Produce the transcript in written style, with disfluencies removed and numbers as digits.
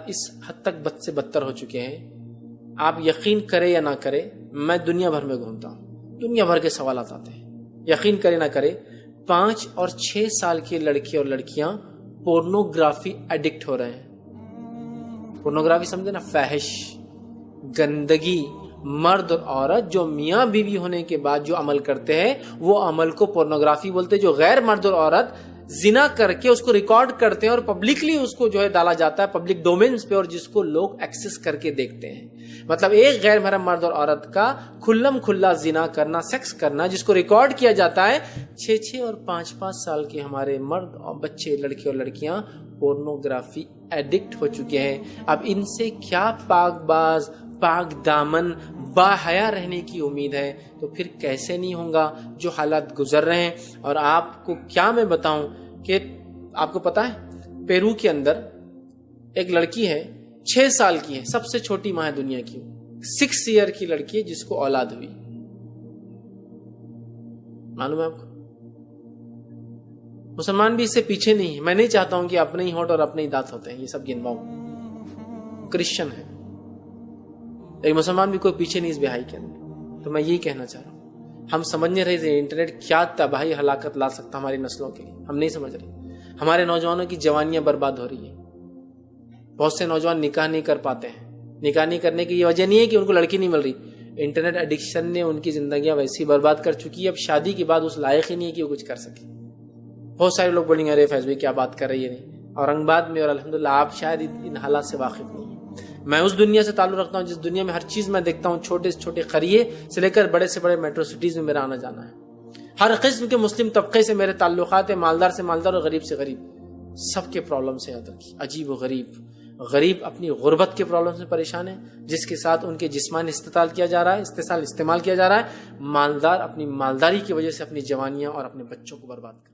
اس حد تک بد سے بدتر ہو چکے ہیں، آپ یقین کرے یا نہ کرے، میں دنیا بھر میں گھومتا ہوں، دنیا بھر کے سوالات آتے ہیں، یقین کرے نہ کرے 5 اور 6 سال کے لڑکے اور لڑکیاں پورنوگرافی ایڈکٹ ہو رہے ہیں۔ پورنوگرافی سمجھے نا، فحش، گندگی۔ مرد اور عورت جو میاں بیوی ہونے کے بعد جو عمل کرتے ہیں وہ عمل کو پورنوگرافی بولتے ہیں۔ جو غیر مرد اور عورت زنا کر کے اس کو ریکارڈ کرتے ہیں اور پبلکلی اس کو جو ہے ڈالا جاتا ہے پبلک ڈومینز پہ، اور جس کو لوگ ایکسس کر کے دیکھتے ہیں، مطلب ایک غیر محرم مرد اور عورت کا کھلم کھلا زنا کرنا، سیکس کرنا، جس کو ریکارڈ کیا جاتا ہے۔ 6 اور 5 سال کے ہمارے مرد اور بچے، لڑکے اور لڑکیاں پورنوگرافی ایڈکٹ ہو چکے ہیں۔ اب ان سے کیا پاک باز، پاک دامن، با حیا رہنے کی امید ہے؟ تو پھر کیسے نہیں ہوگا جو حالات گزر رہے ہیں۔ اور آپ کو کیا میں بتاؤں کہ آپ کو پتا ہے پیرو کے اندر ایک لڑکی ہے، 6 سال کی ہے، سب سے چھوٹی ماں ہے دنیا کی، 6 ایئر کی لڑکی ہے جس کو اولاد ہوئی۔ معلوم ہے آپ کو؟ مسلمان بھی اس سے پیچھے نہیں ہے۔ میں نہیں چاہتا ہوں کہ اپنے ہی ہونٹ اور اپنے ہی دانت ہوتے ہیں، یہ سب گنواؤں۔ کرسچن ہے ایک مسلمان بھی کوئی پیچھے نہیں اس بہائی کے اندر۔ تو میں یہی کہنا چاہ رہا ہوں، ہم سمجھ نہیں رہے انٹرنیٹ کیا تباہی ہلاکت لا سکتا ہماری نسلوں کے لیے، ہم نہیں سمجھ رہے۔ ہمارے نوجوانوں کی جوانیاں برباد ہو رہی ہیں، بہت سے نوجوان نکاح نہیں کر پاتے ہیں۔ نکاح نہیں کرنے کی یہ وجہ نہیں ہے کہ ان کو لڑکی نہیں مل رہی، انٹرنیٹ ایڈکشن نے ان کی زندگیاں ویسی برباد کر چکی ہے، اب شادی کے بعد اس لائق ہی نہیں ہے کہ وہ کچھ کر سکے۔ بہت سارے لوگ بولیں گے ارے فیض بھائی کیا بات کر رہی ہے، نہیں اورنگ آباد میں، اور الحمدللہ آپ شاید ان حالات سے واقف نہیں ہیں۔ میں اس دنیا سے تعلق رکھتا ہوں جس دنیا میں ہر چیز میں دیکھتا ہوں، چھوٹے سے چھوٹے قریے سے لے کر بڑے سے بڑے میٹرو سٹیز میں میرا آنا جانا ہے۔ ہر قسم کے مسلم طبقے سے میرے تعلقات ہیں، مالدار سے مالدار اور غریب سے غریب، سب کے پرابلم سے یاد رکھیے۔ عجیب و غریب اپنی غربت کے پرابلم سے پریشان ہے جس کے ساتھ ان کے جسمانی استعمال کیا جا رہا ہے، مالدار اپنی مالداری کی وجہ سے اپنی جوانیاں اور اپنے بچوں کو برباد کر